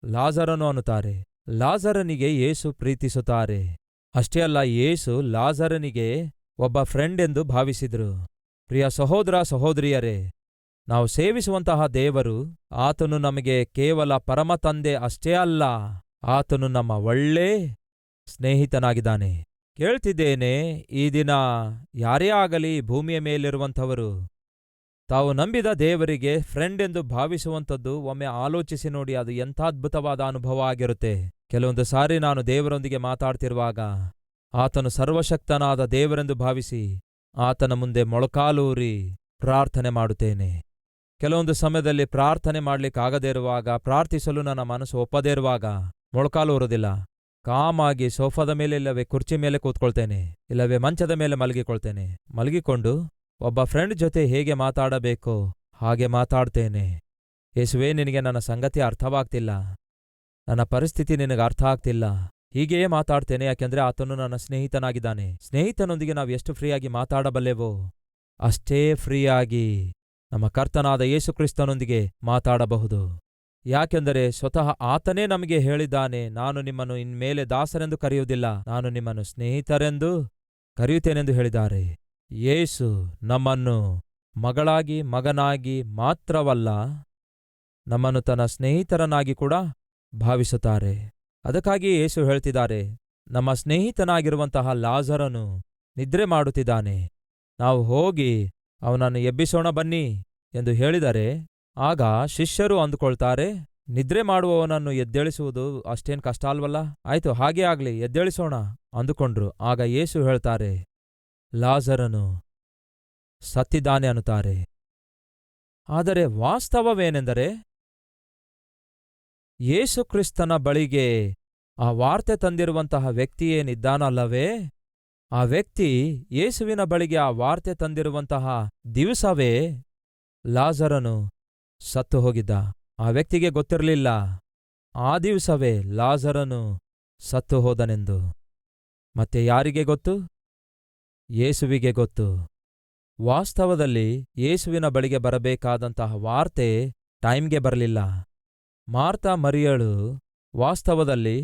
ಲಾಜರನು ಅನ್ನುತ್ತಾರೆ. ಲಾಜರನಿಗೆ ಯೇಸು ಪ್ರೀತಿಸುತ್ತಾರೆ. ಅಷ್ಟೇ ಅಲ್ಲ, ಯೇಸು ಲಾಜರನಿಗೆ ಒಬ್ಬ ಫ್ರೆಂಡ್ ಎಂದು ಭಾವಿಸಿದರು. ಪ್ರಿಯ ಸಹೋದರ ಸಹೋದರಿಯರೇ, ನಾವು ಸೇವಿಸುವಂತಹ ದೇವರು, ಆತನು ನಮಗೆ ಕೇವಲ ಪರಮ ತಂದೆ ಅಷ್ಟೇ ಅಲ್ಲ, ಆತನು ನಮ್ಮ ಒಳ್ಳೆ ಸ್ನೇಹಿತನಾಗಿದ್ದಾನೆ. ಕೇಳ್ತಿದ್ದೇನೆ, ಈ ದಿನ ಯಾರೇ ಆಗಲಿ ಭೂಮಿಯ ಮೇಲಿರುವಂಥವರು ತಾವು ನಂಬಿದ ದೇವರಿಗೆ ಫ್ರೆಂಡ್ ಎಂದು ಭಾವಿಸುವಂಥದ್ದು ಒಮ್ಮೆ ಆಲೋಚಿಸಿ ನೋಡಿ. ಅದು ಎಂಥ ಅದ್ಭುತವಾದ ಅನುಭವ ಆಗಿರುತ್ತೆ. ಕೆಲವೊಂದು ಸಾರಿ ನಾನು ದೇವರೊಂದಿಗೆ ಮಾತಾಡ್ತಿರುವಾಗ ಆತನು ಸರ್ವಶಕ್ತನಾದ ದೇವರೆಂದು ಭಾವಿಸಿ ಆತನ ಮುಂದೆ ಮೊಳಕಾಲೂರಿ ಪ್ರಾರ್ಥನೆ ಮಾಡುತ್ತೇನೆ. ಕೆಲವೊಂದು ಸಮಯದಲ್ಲಿ ಪ್ರಾರ್ಥನೆ ಮಾಡ್ಲಿಕ್ಕಾಗದೇ ಇರುವಾಗ, ಪ್ರಾರ್ಥಿಸಲು ನನ್ನ ಮನಸ್ಸು ಒಪ್ಪದೇ ಇರುವಾಗ ಮೊಳಕಾಲೂರೋದಿಲ್ಲ. ಕಾಮಾಗಿ ಸೋಫಾದ ಮೇಲೆ ಇಲ್ಲವೇ ಕುರ್ಚಿ ಮೇಲೆ ಕೂತ್ಕೊಳ್ತೇನೆ, ಇಲ್ಲವೇ ಮಂಚದ ಮೇಲೆ ಮಲಗಿಕೊಳ್ತೇನೆ. ಮಲಗಿಕೊಂಡು ಒಬ್ಬ ಫ್ರೆಂಡ್ ಜೊತೆ ಹೇಗೆ ಮಾತಾಡಬೇಕೋ ಹಾಗೆ ಮಾತಾಡ್ತೇನೆ. ಯೇಸುವೇ, ನಿನಗೆ ನನ್ನ ಸಂಗತಿ ಅರ್ಥವಾಗ್ತಿಲ್ಲ, ನನ್ನ ಪರಿಸ್ಥಿತಿ ನಿನಗೆ ಅರ್ಥ ಆಗ್ತಿಲ್ಲ, ಹೀಗೆಯೇ ಮಾತಾಡ್ತೇನೆ. ಯಾಕೆಂದ್ರೆ ಆತನು ನನ್ನ ಸ್ನೇಹಿತನಾಗಿದ್ದಾನೆ. ಸ್ನೇಹಿತನೊಂದಿಗೆ ನಾವು ಎಷ್ಟು ಫ್ರೀಯಾಗಿ ಮಾತಾಡಬಲ್ಲೆವೋ ಅಷ್ಟೇ ಫ್ರೀಯಾಗಿ ನಮ್ಮ ಕರ್ತನಾದ ಯೇಸುಕ್ರಿಸ್ತನೊಂದಿಗೆ ಮಾತಾಡಬಹುದು. ಯಾಕೆಂದರೆ ಸ್ವತಃ ಆತನೇ ನಮಗೆ ಹೇಳಿದ್ದಾನೆ, ನಾನು ನಿಮ್ಮನ್ನು ಇನ್ಮೇಲೆ ದಾಸರೆಂದು ಕರೆಯುವುದಿಲ್ಲ, ನಾನು ನಿಮ್ಮನ್ನು ಸ್ನೇಹಿತರೆಂದು ಕರೆಯುತ್ತೇನೆಂದು ಹೇಳಿದ್ದಾರೆ. ಯೇಸು ನಮ್ಮನ್ನು ಮಗಳಾಗಿ ಮಗನಾಗಿ ಮಾತ್ರವಲ್ಲ, ನಮ್ಮನ್ನು ತನ್ನ ಸ್ನೇಹಿತರನ್ನಾಗಿ ಕೂಡ ಭಾವಿಸುತ್ತಾರೆ. ಅದಕ್ಕಾಗಿ ಯೇಸು ಹೇಳ್ತಿದ್ದಾರೆ, ನಮ್ಮ ಸ್ನೇಹಿತನಾಗಿರುವಂತಹ ಲಾಜರನು ನಿದ್ರೆ ಮಾಡುತ್ತಿದ್ದಾನೆ, ನಾವು ಹೋಗಿ ಅವನನ್ನು ಎಬ್ಬಿಸೋಣ ಬನ್ನಿ ಎಂದು ಹೇಳಿದರೆ ಆಗ ಶಿಷ್ಯರು ಅಂದುಕೊಳ್ತಾರೆ, ನಿದ್ರೆ ಮಾಡುವವನನ್ನು ಎದ್ದೇಳಿಸುವುದು ಅಷ್ಟೇನ್ ಕಷ್ಟ ಅಲ್ವಲ್ಲ, ಆಯ್ತು ಹಾಗೇ ಆಗ್ಲಿ, ಎದ್ದೇಳಿಸೋಣ ಅಂದುಕೊಂಡ್ರು. ಆಗ ಯೇಸು ಹೇಳ್ತಾರೆ, ಲಾಜರನು ಸತ್ತಿದ್ದಾನೆ ಅನ್ನುತ್ತಾರೆ. ಆದರೆ ವಾಸ್ತವವೇನೆಂದರೆ, ಯೇಸು ಕ್ರಿಸ್ತನ ಬಳಿಗೆ ಆ ವಾರ್ತೆ ತಂದಿರುವಂತಹ ವ್ಯಕ್ತಿಯೇನಿದ್ದಾನಲ್ಲವೇ, ಆ ವ್ಯಕ್ತಿ ಯೇಸುವಿನ ಬಳಿಗೆ ಆ ವಾರ್ತೆ ತಂದಿರುವಂತಹ ದಿವಸವೇ ಲಾಜರನು ಸತ್ತು ಹೋಗಿದ್ದ. ಆ ವ್ಯಕ್ತಿಗೆ ಗೊತ್ತಿರಲಿಲ್ಲ ಆ ದಿವಸವೇ ಲಾಜರನು ಸತ್ತು ಹೋದನೆಂದು. ಮತ್ತೆ ಯಾರಿಗೆ ಗೊತ್ತು? ಯೇಸುವಿಗೆ ಗೊತ್ತು. ವಾಸ್ತವದಲ್ಲಿ ಯೇಸುವಿನ ಬಳಿಗೆ ಬರಬೇಕಾದಂತಹ ವಾರ್ತೆ ಟೈಮ್ಗೆ ಬರಲಿಲ್ಲ. ಮಾರ್ತಾ ಮರಿಯಳು ವಾಸ್ತವದಲ್ಲಿ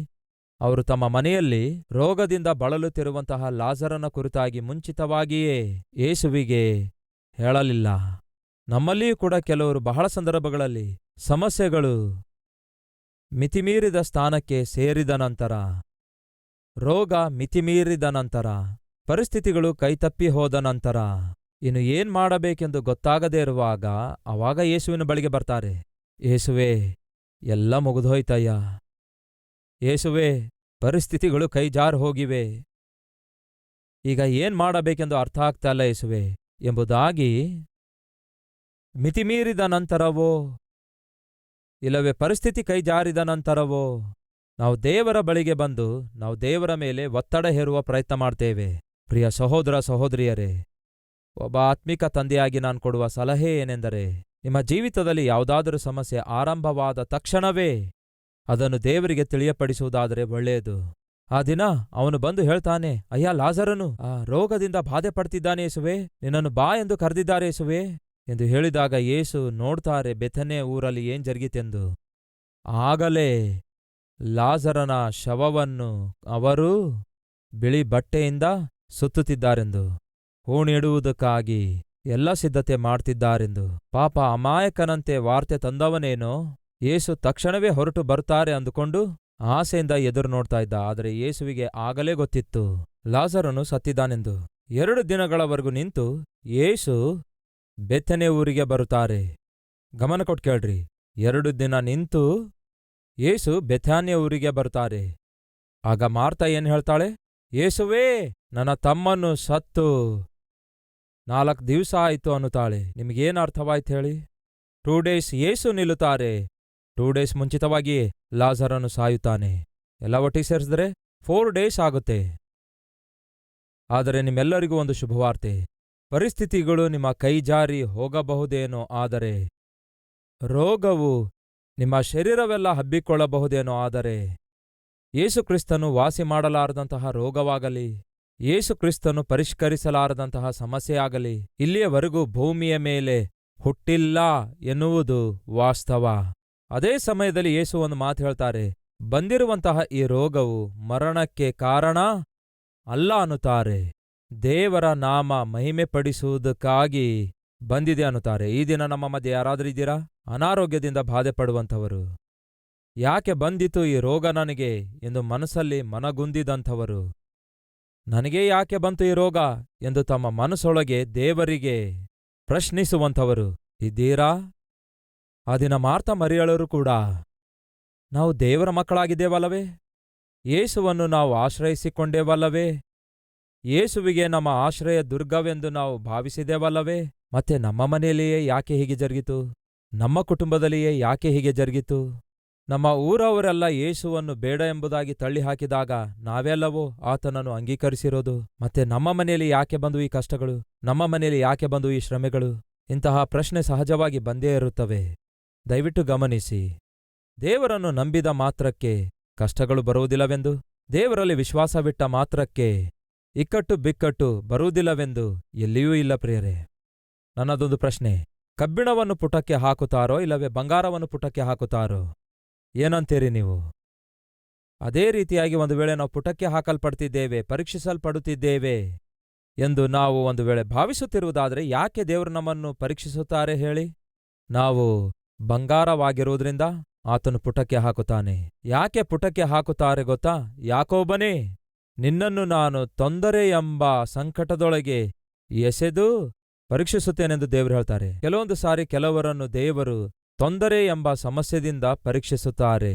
ಅವರು ತಮ್ಮ ಮನೆಯಲ್ಲಿ ರೋಗದಿಂದ ಬಳಲುತ್ತಿರುವಂತಹ ಲಾಜರನ ಕುರಿತಾಗಿ ಮುಂಚಿತವಾಗಿಯೇ ಯೇಸುವಿಗೆ ಹೇಳಲಿಲ್ಲ. ನಮ್ಮಲ್ಲಿಯೂ ಕೂಡ ಕೆಲವರು ಬಹಳ ಸಂದರ್ಭಗಳಲ್ಲಿ ಸಮಸ್ಯೆಗಳು ಮಿತಿಮೀರಿದ ಸ್ಥಾನಕ್ಕೆ ಸೇರಿದ ನಂತರ, ರೋಗ ಮಿತಿಮೀರಿದ ನಂತರ, ಪರಿಸ್ಥಿತಿಗಳು ಕೈತಪ್ಪಿ ಹೋದ ನಂತರ, ಇನ್ನು ಏನ್ ಮಾಡಬೇಕೆಂದು ಗೊತ್ತಾಗದೇ ಇರುವಾಗ ಆವಾಗ ಯೇಸುವಿನ ಬಳಿಗೆ ಬರ್ತಾರೆ. ಯೇಸುವೇ, ಎಲ್ಲ ಮುಗಿದೋಯ್ತಯ್ಯ. ಯೇಸುವೇ, ಪರಿಸ್ಥಿತಿಗಳು ಕೈಜಾರು ಹೋಗಿವೆ. ಈಗ ಏನ್ ಮಾಡಬೇಕೆಂದು ಅರ್ಥ ಆಗ್ತಾ ಇಲ್ಲ ಯೇಸುವೆ ಎಂಬುದಾಗಿ ಮಿತಿಮೀರಿದ ನಂತರವೋ ಇಲ್ಲವೇ ಪರಿಸ್ಥಿತಿ ಕೈಜಾರಿದ ನಂತರವೋ ನಾವು ದೇವರ ಬಳಿಗೆ ಬಂದು ನಾವು ದೇವರ ಮೇಲೆ ಒತ್ತಡ ಹೇರುವ ಪ್ರಯತ್ನ ಮಾಡ್ತೇವೆ. ಪ್ರಿಯ ಸಹೋದರ ಸಹೋದರಿಯರೇ, ಒಬ್ಬ ಆತ್ಮಿಕ ತಂದೆಯಾಗಿ ನಾನು ಕೊಡುವ ಸಲಹೆ ಏನೆಂದರೆ, ನಿಮ್ಮ ಜೀವಿತದಲ್ಲಿ ಯಾವುದಾದರೂ ಸಮಸ್ಯೆ ಆರಂಭವಾದ ತಕ್ಷಣವೇ ಅದನ್ನು ದೇವರಿಗೆ ತಿಳಿಯಪಡಿಸುವುದಾದರೆ ಒಳ್ಳೆಯದು. ಆ ದಿನ ಅವನು ಬಂದು ಹೇಳ್ತಾನೆ, ಅಯ್ಯ ಲಾಜರನು ಆ ರೋಗದಿಂದ ಬಾಧೆ ಪಡ್ತಿದ್ದಾನೆ ಯೇಸುವೆ, ನಿನ್ನನ್ನು ಬಾ ಎಂದು ಕರೆದಿದ್ದಾರೆ ಯೇಸುವೆ ಎಂದು ಹೇಳಿದಾಗ ಯೇಸು ನೋಡ್ತಾರೆ ಬೆಥನ್ಯ ಊರಲ್ಲಿ ಏನ್ ಜರುಗಿತೆಂದು. ಆಗಲೇ ಲಾಜರನ ಶವವನ್ನು ಅವರು ಬಿಳಿ ಬಟ್ಟೆಯಿಂದ ಸುತ್ತುತ್ತಿದ್ದಾರೆಂದು, ಹೂಣಿಡುವುದಕ್ಕಾಗಿ ಎಲ್ಲ ಸಿದ್ಧತೆ ಮಾಡ್ತಿದ್ದಾರೆಂದು. ಪಾಪ ಅಮಾಯಕನಂತೆ ವಾರ್ತೆ ತಂದವನೇನೋ ಯೇಸು ತಕ್ಷಣವೇ ಹೊರಟು ಬರುತ್ತಾರೆ ಅಂದುಕೊಂಡು ಆಸೆಯಿಂದ ಎದುರು ನೋಡ್ತಾ ಇದ್ದ. ಆದರೆ ಯೇಸುವಿಗೆ ಆಗಲೇ ಗೊತ್ತಿತ್ತು ಲಾಜರನು ಸತ್ತಿದ್ದಾನೆಂದು. 2 ದಿನಗಳವರೆಗೂ ನಿಂತು ಯೇಸು ಬೆಥನ್ಯ ಊರಿಗೆ ಬರುತ್ತಾರೆ. ಗಮನ ಕೊಟ್ಟು ಕೇಳ್ರಿ, 2 ದಿನ ನಿಂತು ಯೇಸು ಬೆಥಾನ್ಯ ಊರಿಗೆ ಬರುತ್ತಾರೆ. ಆಗ ಮಾರ್ತಾ ಏನ್ ಹೇಳ್ತಾಳೆ? ಯೇಸುವೇ, ನನ್ನ ತಮ್ಮನ್ನು ಸತ್ತು 4 ದಿವಸ ಆಯಿತು ಅನ್ನುತ್ತಾಳೆ. ನಿಮಗೇನು ಅರ್ಥವಾಯ್ತು ಹೇಳಿ? 2 ಡೇಸ್ ಯೇಸು ನಿಲ್ಲುತ್ತಾರೆ. 2 ಡೇಸ್ ಮುಂಚಿತವಾಗಿಯೇ ಲಾಜರನು ಸಾಯುತ್ತಾನೆ. ಎಲ್ಲ ಒಟ್ಟಿಗೆ ಸೇರಿಸಿದ್ರೆ 4 ಡೇಸ್ ಆಗುತ್ತೆ. ಆದರೆ ನಿಮ್ಮೆಲ್ಲರಿಗೂ ಒಂದು ಶುಭವಾರ್ತೆ, ಪರಿಸ್ಥಿತಿಗಳು ನಿಮ್ಮ ಕೈಜಾರಿ ಹೋಗಬಹುದೇನೋ, ಆದರೆ ರೋಗವು ನಿಮ್ಮ ಶರೀರವೆಲ್ಲ ಹಬ್ಬಿಕೊಳ್ಳಬಹುದೇನೋ, ಆದರೆ ಯೇಸುಕ್ರಿಸ್ತನು ವಾಸಿ ಮಾಡಲಾರದಂತಹ ರೋಗವಾಗಲಿ, ಯೇಸುಕ್ರಿಸ್ತನು ಪರಿಷ್ಕರಿಸಲಾರದಂತಹ ಸಮಸ್ಯೆಯಾಗಲಿ ಇಲ್ಲಿಯವರೆಗೂ ಭೂಮಿಯ ಮೇಲೆ ಹುಟ್ಟಿಲ್ಲ ಎನ್ನುವುದು ವಾಸ್ತವ. ಅದೇ ಸಮಯದಲ್ಲಿ ಯೇಸು ಒಂದು ಮಾತು ಹೇಳ್ತಾರೆ, ಬಂದಿರುವಂತಹ ಈ ರೋಗವು ಮರಣಕ್ಕೆ ಕಾರಣ ಅಲ್ಲ ಅನ್ನುತ್ತಾರೆ, ದೇವರ ನಾಮ ಮಹಿಮೆಪಡಿಸುವುದಕ್ಕಾಗಿ ಬಂದಿದೆ ಅನ್ನುತ್ತಾರೆ. ಈ ದಿನ ನಮ್ಮ ಮಧ್ಯೆ ಯಾರಾದರೂ ಇದ್ದೀರಾ ಅನಾರೋಗ್ಯದಿಂದ ಬಾಧೆ ಪಡುವಂಥವರು? ಯಾಕೆ ಬಂದಿತು ಈ ರೋಗ ನನಗೆ ಎಂದು ಮನಸ್ಸಲ್ಲಿ ಮನಗುಂದಿದಂಥವರು, ನನಗೇ ಯಾಕೆ ಬಂತು ಈ ರೋಗ ಎಂದು ತಮ್ಮ ಮನಸ್ಸೊಳಗೆ ದೇವರಿಗೆ ಪ್ರಶ್ನಿಸುವಂಥವರು ಇದ್ದೀರಾ? ಆ ದಿನ ಮಾರ್ತಾ ಮರಿಯಳರು ಕೂಡ ನಾವು ದೇವರ ಮಕ್ಕಳಾಗಿದ್ದೇವಲ್ಲವೇ? ಯೇಸುವನ್ನು ನಾವು ಆಶ್ರಯಿಸಿಕೊಂಡೇವಲ್ಲವೇ? ಯೇಸುವಿಗೆ ನಮ್ಮ ಆಶ್ರಯ ದುರ್ಗವೆಂದು ನಾವು ಭಾವಿಸಿದೆವಲ್ಲವೇ? ಮತ್ತೆ ನಮ್ಮ ಮನೆಯಲ್ಲಿಯೇ ಯಾಕೆ ಹೀಗೆ ಜರುಗಿತು? ನಮ್ಮ ಕುಟುಂಬದಲ್ಲಿಯೇ ಯಾಕೆ ಹೀಗೆ ಜರುಗಿತು? ನಮ್ಮ ಊರವರೆಲ್ಲ ಯೇಸುವನ್ನು ಬೇಡ ಎಂಬುದಾಗಿ ತಳ್ಳಿಹಾಕಿದಾಗ ನಾವೆಲ್ಲವೋ ಆತನನ್ನು ಅಂಗೀಕರಿಸಿರೋದು. ಮತ್ತೆ ನಮ್ಮ ಮನೆಯಲ್ಲಿ ಯಾಕೆ ಬಂದು ಈ ಕಷ್ಟಗಳು? ನಮ್ಮ ಮನೆಯಲ್ಲಿ ಯಾಕೆ ಬಂದು ಈ ಶ್ರಮೆಗಳು? ಇಂತಹ ಪ್ರಶ್ನೆ ಸಹಜವಾಗಿ ಬಂದೇ ಇರುತ್ತವೆ. ದಯವಿಟ್ಟು ಗಮನಿಸಿ, ದೇವರನ್ನು ನಂಬಿದ ಮಾತ್ರಕ್ಕೆ ಕಷ್ಟಗಳು ಬರುವುದಿಲ್ಲವೆಂದು, ದೇವರಲ್ಲಿ ವಿಶ್ವಾಸವಿಟ್ಟ ಮಾತ್ರಕ್ಕೆ ಇಕ್ಕಟ್ಟು ಬಿಕ್ಕಟ್ಟು ಬರುವುದಿಲ್ಲವೆಂದು ಎಲ್ಲಿಯೂ ಇಲ್ಲ ಪ್ರಿಯರೇ. ನನ್ನದೊಂದು ಪ್ರಶ್ನೆ, ಕಬ್ಬಿಣವನ್ನು ಪುಟಕ್ಕೆ ಹಾಕುತ್ತಾರೋ ಇಲ್ಲವೇ ಬಂಗಾರವನ್ನು ಪುಟಕ್ಕೆ ಹಾಕುತ್ತಾರೋ? ಏನಂತೀರಿ ನೀವು? ಅದೇ ರೀತಿಯಾಗಿ ಒಂದು ವೇಳೆ ನಾವು ಪುಟಕ್ಕೆ ಹಾಕಲ್ಪಡ್ತಿದ್ದೇವೆ, ಪರೀಕ್ಷಿಸಲ್ಪಡುತ್ತಿದ್ದೇವೆ ಎಂದು ನಾವು ಒಂದು ವೇಳೆ ಭಾವಿಸುತ್ತಿರುವುದಾದರೆ ಯಾಕೆ ದೇವರು ನಮ್ಮನ್ನು ಪರೀಕ್ಷಿಸುತ್ತಾರೆ ಹೇಳಿ? ನಾವು ಬಂಗಾರವಾಗಿರುವುದರಿಂದ ಆತನು ಪುಟಕ್ಕೆ ಹಾಕುತ್ತಾನೆ. ಯಾಕೆ ಪುಟಕ್ಕೆ ಹಾಕುತ್ತಾರೆ ಗೊತ್ತಾ? ಯಾಕೋಬನೇ, ನಿನ್ನನ್ನು ನಾನು ತೊಂದರೆ ಎಂಬ ಸಂಕಟದೊಳಗೆ ಎಸೆದು ಪರೀಕ್ಷಿಸುತ್ತೇನೆಂದು ದೇವರು ಹೇಳ್ತಾರೆ. ಕೆಲವೊಂದು ಸಾರಿ ಕೆಲವರನ್ನು ದೇವರು ತೊಂದರೆ ಎಂಬ ಸಮಸ್ಯೆದಿಂದ ಪರೀಕ್ಷಿಸುತ್ತಾರೆ.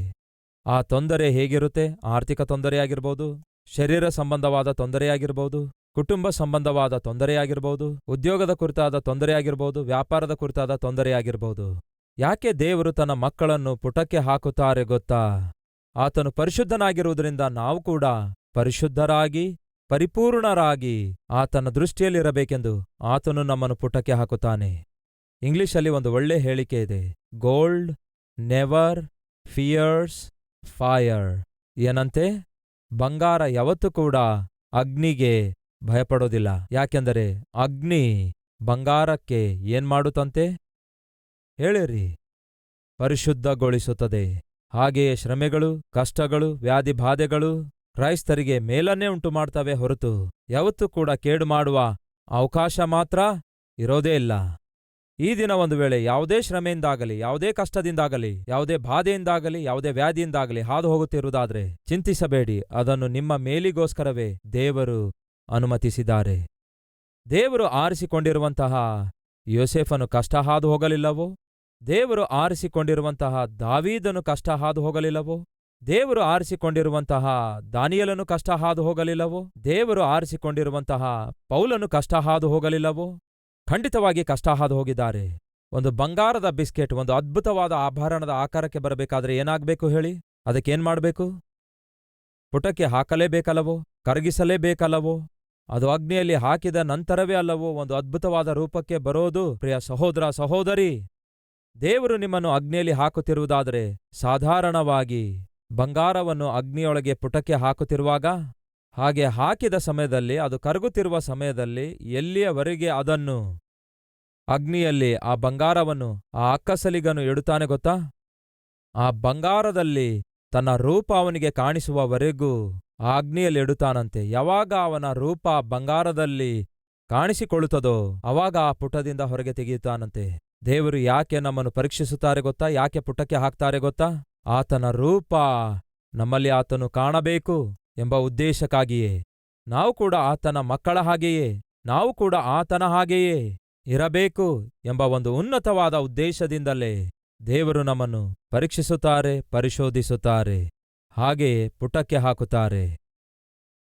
ಆ ತೊಂದರೆ ಹೇಗಿರುತ್ತೆ? ಆರ್ಥಿಕ ತೊಂದರೆಯಾಗಿರ್ಬೋದು, ಶರೀರ ಸಂಬಂಧವಾದ ತೊಂದರೆಯಾಗಿರ್ಬೋದು, ಕುಟುಂಬ ಸಂಬಂಧವಾದ ತೊಂದರೆಯಾಗಿರ್ಬೋದು, ಉದ್ಯೋಗದ ಕುರಿತಾದ ತೊಂದರೆಯಾಗಿರ್ಬೋದು, ವ್ಯಾಪಾರದ ಕುರಿತಾದ ತೊಂದರೆಯಾಗಿರ್ಬೋದು. ಯಾಕೆ ದೇವರು ತನ್ನ ಮಕ್ಕಳನ್ನು ಪುಟಕ್ಕೆ ಹಾಕುತ್ತಾರೆ ಗೊತ್ತಾ? ಆತನು ಪರಿಶುದ್ಧನಾಗಿರುವುದರಿಂದ ನಾವು ಕೂಡ ಪರಿಶುದ್ಧರಾಗಿ ಪರಿಪೂರ್ಣರಾಗಿ ಆತನ ದೃಷ್ಟಿಯಲ್ಲಿರಬೇಕೆಂದು ಆತನು ನಮ್ಮನ್ನು ಪುಟಕ್ಕೆ ಹಾಕುತ್ತಾನೆ. ಇಂಗ್ಲಿಷಲ್ಲಿ ಒಂದು ಒಳ್ಳೆ ಹೇಳಿಕೆ ಇದೆ, ಗೋಲ್ಡ್ ನೆವರ್ ಫಿಯರ್ಸ್ ಫೈರ್. ಏನಂತೆ? ಬಂಗಾರ ಯಾವತ್ತೂ ಕೂಡ ಅಗ್ನಿಗೆ ಭಯಪಡೋದಿಲ್ಲ. ಯಾಕೆಂದರೆ ಅಗ್ನಿ ಬಂಗಾರಕ್ಕೆ ಏನ್ಮಾಡುತ್ತಂತೆ ಹೇಳಿರಿ? ಪರಿಶುದ್ಧಗೊಳಿಸುತ್ತದೆ. ಹಾಗೆಯೇ ಶ್ರಮೆಗಳು, ಕಷ್ಟಗಳು, ವ್ಯಾಧಿ ಬಾಧೆಗಳು ಕ್ರೈಸ್ತರಿಗೆ ಮೇಲನ್ನೇ ಉಂಟುಮಾಡ್ತವೆ ಹೊರತು ಯಾವತ್ತೂ ಕೂಡ ಕೇಡು ಮಾಡುವ ಅವಕಾಶ ಮಾತ್ರ ಇರೋದೇ ಇಲ್ಲ. ಈ ದಿನ ಒಂದು ವೇಳೆ ಯಾವುದೇ ಶ್ರಮೆಯಿಂದಾಗಲಿ, ಯಾವುದೇ ಕಷ್ಟದಿಂದಾಗಲಿ, ಯಾವುದೇ ಬಾಧೆಯಿಂದಾಗಲಿ, ಯಾವುದೇ ವ್ಯಾಧಿಯಿಂದಾಗಲಿ ಹಾದು ಹೋಗುತ್ತಿರುವುದಾದ್ರೆ ಚಿಂತಿಸಬೇಡಿ. ಅದನ್ನು ನಿಮ್ಮ ಮೇಲಿಗೋಸ್ಕರವೇ ದೇವರು ಅನುಮತಿಸಿದ್ದಾರೆ. ದೇವರು ಆರಿಸಿಕೊಂಡಿರುವಂತಹ ಯೋಸೇಫನು ಕಷ್ಟ ಹಾದು ಹೋಗಲಿಲ್ಲವೋ? ದೇವರು ಆರಿಸಿಕೊಂಡಿರುವಂತಹ ದಾವೀದನು ಕಷ್ಟ ಹಾದು ಹೋಗಲಿಲ್ಲವೋ? ದೇವರು ಆರಿಸಿಕೊಂಡಿರುವಂತಹ ದಾನಿಯೇಲನು ಕಷ್ಟ ಹಾದು ಹೋಗಲಿಲ್ಲವೋ? ದೇವರು ಆರಿಸಿಕೊಂಡಿರುವಂತಹ ಪೌಲನು ಕಷ್ಟ ಹಾದು ಹೋಗಲಿಲ್ಲವೋ? ಖಂಡಿತವಾಗಿ ಕಷ್ಟ ಹಾದು ಹೋಗಿದ್ದಾರೆ. ಒಂದು ಬಂಗಾರದ ಬಿಸ್ಕೆಟ್ ಒಂದು ಅದ್ಭುತವಾದ ಆಭರಣದ ಆಕಾರಕ್ಕೆ ಬರಬೇಕಾದ್ರೆ ಏನಾಗಬೇಕು ಹೇಳಿ? ಅದಕ್ಕೇನ್ ಮಾಡಬೇಕು? ಪುಟಕ್ಕೆ ಹಾಕಲೇಬೇಕಲ್ಲವೋ? ಕರಗಿಸಲೇಬೇಕಲ್ಲವೋ? ಅದು ಅಗ್ನಿಯಲ್ಲಿ ಹಾಕಿದ ನಂತರವೇ ಅಲ್ಲವೋ ಒಂದು ಅದ್ಭುತವಾದ ರೂಪಕ್ಕೆ ಬರೋದು? ಪ್ರಿಯ ಸಹೋದರ ಸಹೋದರಿ, ದೇವರು ನಿಮ್ಮನ್ನು ಅಗ್ನಿಯಲ್ಲಿ ಹಾಕುತ್ತಿರುವುದಾದರೆ, ಸಾಧಾರಣವಾಗಿ ಬಂಗಾರವನ್ನು ಅಗ್ನಿಯೊಳಗೆ ಪುಟಕ್ಕೆ ಹಾಕುತ್ತಿರುವಾಗ, ಹಾಗೆ ಹಾಕಿದ ಸಮಯದಲ್ಲಿ ಅದು ಕರಗುತ್ತಿರುವ ಸಮಯದಲ್ಲಿ ಎಲ್ಲಿಯವರೆಗೆ ಅದನ್ನು ಅಗ್ನಿಯಲ್ಲಿ ಆ ಬಂಗಾರವನ್ನು ಆ ಅಕ್ಕಸಲಿಗನು ಇಡುತ್ತಾನೆ ಗೊತ್ತಾ? ಆ ಬಂಗಾರದಲ್ಲಿ ತನ್ನ ರೂಪ ಅವನಿಗೆ ಕಾಣಿಸುವವರೆಗೂ ಆ ಅಗ್ನಿಯಲ್ಲಿ ಇಡುತ್ತಾನಂತೆ. ಯಾವಾಗ ಅವನ ರೂಪ ಬಂಗಾರದಲ್ಲಿ ಕಾಣಿಸಿಕೊಳ್ಳುತ್ತದೋ ಅವಾಗ ಆ ಪುಟದಿಂದ ಹೊರಗೆ ತೆಗೆಯುತ್ತಾನಂತೆ. ದೇವರು ಯಾಕೆ ನಮ್ಮನ್ನು ಪರೀಕ್ಷಿಸುತ್ತಾರೆ ಗೊತ್ತಾ? ಯಾಕೆ ಪುಟಕ್ಕೆ ಹಾಕ್ತಾರೆ ಗೊತ್ತಾ? ಆತನ ರೂಪ ನಮ್ಮಲ್ಲಿ ಆತನು ಕಾಣಬೇಕು ಎಂಬ ಉದ್ದೇಶಕ್ಕಾಗಿಯೇ. ನಾವು ಕೂಡ ಆತನ ಮಕ್ಕಳ ಹಾಗೆಯೇ, ನಾವು ಕೂಡ ಆತನ ಹಾಗೆಯೇ ಇರಬೇಕು ಎಂಬ ಒಂದು ಉನ್ನತವಾದ ಉದ್ದೇಶದಿಂದಲೇ ದೇವರು ನಮ್ಮನ್ನು ಪರೀಕ್ಷಿಸುತ್ತಾರೆ, ಪರಿಶೋಧಿಸುತ್ತಾರೆ, ಹಾಗೆಯೇ ಪುಟಕ್ಕೆ ಹಾಕುತ್ತಾರೆ.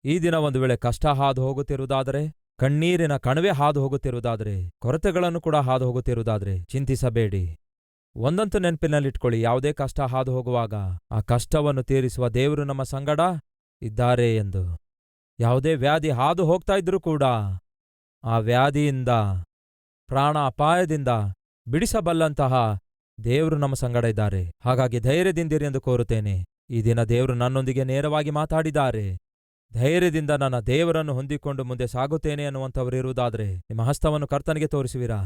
ಈ ದಿನ ಒಂದು ವೇಳೆ ಕಷ್ಟ ಹಾದು ಹೋಗುತ್ತಿರುವುದಾದರೆ, ಕಣ್ಣೀರಿನ ಕಣವೆ ಹಾದು ಹೋಗುತ್ತಿರುವುದಾದರೆ, ಕೊರತೆಗಳನ್ನು ಕೂಡ ಹಾದು ಹೋಗುತ್ತಿರುವುದಾದರೆ ಚಿಂತಿಸಬೇಡಿ. ಒಂದಂತೂ ನೆನಪಿನಲ್ಲಿಟ್ಕೊಳ್ಳಿ, ಯಾವುದೇ ಕಷ್ಟ ಹಾದು ಹೋಗುವಾಗ ಆ ಕಷ್ಟವನ್ನು ತೀರಿಸುವ ದೇವರು ನಮ್ಮ ಸಂಗಡ ಇದ್ದಾರೆ ಎಂದು. ಯಾವುದೇ ವ್ಯಾಧಿ ಹಾದು ಹೋಗ್ತಾ ಇದ್ರೂ ಕೂಡ ಆ ವ್ಯಾಧಿಯಿಂದ, ಪ್ರಾಣ ಅಪಾಯದಿಂದ ಬಿಡಿಸಬಲ್ಲಂತಹ ದೇವರು ನಮ್ಮ ಸಂಗಡ ಇದ್ದಾರೆ. ಹಾಗಾಗಿ ಧೈರ್ಯದಿಂದಿರಿ ಎಂದು ಕೋರುತ್ತೇನೆ. ಈ ದಿನ ದೇವರು ನನ್ನೊಂದಿಗೆ ನೇರವಾಗಿ ಮಾತಾಡಿದ್ದಾರೆ. ಧೈರ್ಯದಿಂದ ನನ್ನ ದೇವರನ್ನು ಹೊಂದಿಕೊಂಡು ಮುಂದೆ ಸಾಗುತ್ತೇನೆ ಅನ್ನುವಂಥವರಿರುವುದಾದರೆ ನಿಮ್ಮ ಹಸ್ತವನ್ನು ಕರ್ತನಿಗೆ ತೋರಿಸುವಿರಾ?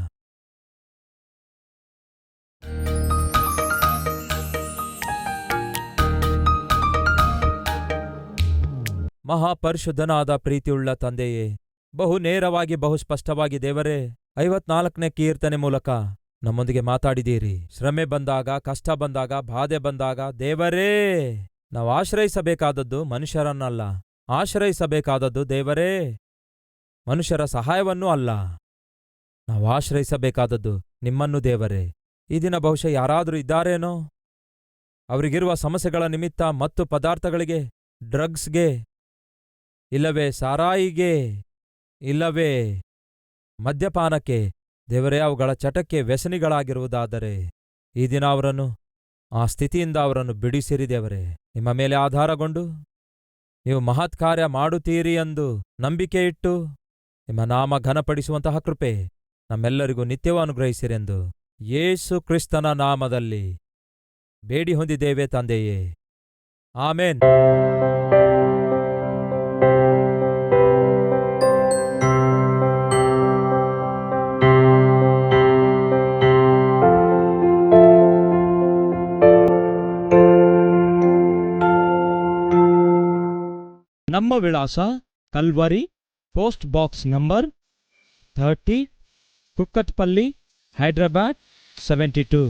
ಮಹಾಪರಿಶುದ್ಧನಾದ ಪ್ರೀತಿಯುಳ್ಳ ತಂದೆಯೇ, ಬಹು ನೇರವಾಗಿ ಬಹು ಸ್ಪಷ್ಟವಾಗಿ ದೇವರೇ 54ನೇ ಕೀರ್ತನೆ ಮೂಲಕ ನಮ್ಮೊಂದಿಗೆ ಮಾತಾಡಿದೀರಿ. ಶ್ರಮೆ ಬಂದಾಗ, ಕಷ್ಟ ಬಂದಾಗ, ಬಾಧೆ ಬಂದಾಗ ದೇವರೇ ನಾವು ಆಶ್ರಯಿಸಬೇಕಾದದ್ದು ಮನುಷ್ಯರನ್ನಲ್ಲ, ಆಶ್ರಯಿಸಬೇಕಾದದ್ದು ದೇವರೇ ಮನುಷ್ಯರ ಸಹಾಯವನ್ನೂ ಅಲ್ಲ, ನಾವು ಆಶ್ರಯಿಸಬೇಕಾದದ್ದು ನಿಮ್ಮನ್ನು ದೇವರೇ. ಈ ದಿನ ಬಹುಶಃ ಯಾರಾದರೂ ಇದ್ದಾರೇನೋ ಅವರಿಗಿರುವ ಸಮಸ್ಯೆಗಳ ನಿಮಿತ್ತ ಮತ್ತು ಪದಾರ್ಥಗಳಿಗೆ, ಡ್ರಗ್ಸ್ಗೆ, ಇಲ್ಲವೇ ಸಾರಾಯಿಗೆ, ಇಲ್ಲವೇ ಮದ್ಯಪಾನಕ್ಕೆ, ದೇವರೇ ಅವುಗಳ ಚಟಕ್ಕೆ ವ್ಯಸನಿಗಳಾಗಿರುವುದಾದರೆ ಈ ದಿನ ಅವರನ್ನು ಆ ಸ್ಥಿತಿಯಿಂದ ಅವರನ್ನು ಬಿಡಿಸಿರಿ ದೇವರೇ. ನಿಮ್ಮ ಮೇಲೆ ಆಧಾರಗೊಂಡು ನೀವು ಮಹತ್ಕಾರ್ಯ ಮಾಡುತ್ತೀರಿ ಎಂದು ನಂಬಿಕೆಯಿಟ್ಟು ನಿಮ್ಮ ನಾಮ ಘನಪಡಿಸುವಂತಹ ಕೃಪೆ ನಮ್ಮೆಲ್ಲರಿಗೂ ನಿತ್ಯವೂ ಅನುಗ್ರಹಿಸಿರೆಂದು ಯೇಸು ಕ್ರಿಸ್ತನ ನಾಮದಲ್ಲಿ ಬೇಡಿ ಹೊಂದಿದ್ದೇವೆ ತಂದೆಯೇ, ಆಮೇನ್. ನಮ್ಮ ವಿಳಾಸ Calvary, post box number 30, Kukatpally, Hyderabad 72.